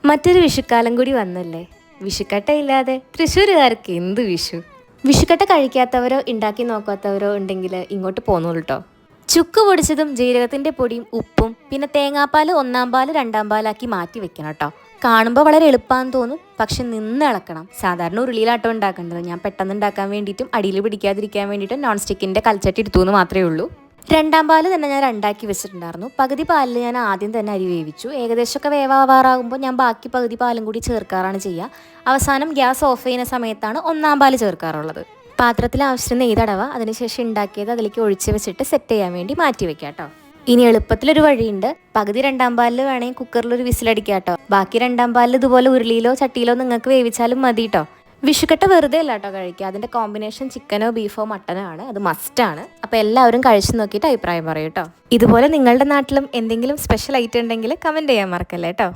മറ്റൊരു വിഷുക്കാലം കൂടി വന്നല്ലേ. വിഷുക്കട്ട ഇല്ലാതെ തൃശ്ശൂരുകാർക്ക് എന്ത് വിഷു. വിഷുക്കട്ട കഴിക്കാത്തവരോ ഉണ്ടാക്കി നോക്കാത്തവരോ ഉണ്ടെങ്കിൽ ഇങ്ങോട്ട് പോന്നോളൂ കേട്ടോ. ചുക്ക് പൊടിച്ചതും ജീരകത്തിൻ്റെ പൊടിയും ഉപ്പും പിന്നെ തേങ്ങാപ്പാൽ ഒന്നാം പാൽ രണ്ടാം പാലാക്കി മാറ്റി വെക്കണം കേട്ടോ. കാണുമ്പോൾ വളരെ എളുപ്പമാണെന്ന് തോന്നും, പക്ഷെ നിന്ന് ഇളക്കണം. സാധാരണ ഉരുളിയിലാട്ടം ഉണ്ടാക്കേണ്ടത്. ഞാൻ പെട്ടെന്ന് ഉണ്ടാക്കാൻ വേണ്ടിയിട്ടും അടിയിൽ പിടിക്കാതിരിക്കാൻ വേണ്ടിയിട്ടും നോൺ സ്റ്റിക്കിൻ്റെ കൽച്ചട്ടി എടുത്തു എന്ന് മാത്രമേ ഉള്ളൂ. രണ്ടാം പാല് തന്നെ ഞാൻ രണ്ടാക്കി വെച്ചിട്ടുണ്ടായിരുന്നു. പകുതി പാലിൽ ഞാൻ ആദ്യം തന്നെ അരി വേവിച്ചു. ഏകദേശമൊക്കെ വേവാറാകുമ്പോൾ ഞാൻ ബാക്കി പകുതി പാലും കൂടി ചേർക്കാറാണ് ചെയ്യുക. അവസാനം ഗ്യാസ് ഓഫ് ചെയ്യുന്ന സമയത്താണ് ഒന്നാം പാല് ചേർക്കാറുള്ളത്. പാത്രത്തിൽ ആവശ്യത്തിന് നെയ്യ് തടവുക. അതിനുശേഷം ഉണ്ടാക്കിയത് അതിലേക്ക് ഒഴിച്ച് വെച്ചിട്ട് സെറ്റ് ചെയ്യാൻ വേണ്ടി മാറ്റി വെക്കാം കേട്ടോ. ഇനി എളുപ്പത്തിലൊരു വഴിയുണ്ട്. പകുതി രണ്ടാം പാലിൽ വേണമെങ്കിൽ കുക്കറിലൊരു വിസിലടിക്കാം കേട്ടോ. ബാക്കി രണ്ടാം പാലിൽ ഇതുപോലെ ഉരുളിയിലോ ചട്ടിയിലോ നിങ്ങൾക്ക് വേവിച്ചാലും മതി കേട്ടോ. വിഷുക്കട്ട വെറുതെ അല്ല കേട്ടോ കഴിക്കുക. അതിൻ്റെ കോമ്പിനേഷൻ ചിക്കനോ ബീഫോ മട്ടനോ ആണ്. അത് മസ്റ്റാണ്. അപ്പോൾ എല്ലാവരും കഴിച്ചു നോക്കിയിട്ട് അഭിപ്രായം പറയൂ കേട്ടോ. ഇതുപോലെ നിങ്ങളുടെ നാട്ടിലും എന്തെങ്കിലും സ്പെഷ്യൽ ഐറ്റം ഉണ്ടെങ്കിൽ കമൻറ്റ് ചെയ്യാൻ മറക്കല്ലേ കേട്ടോ.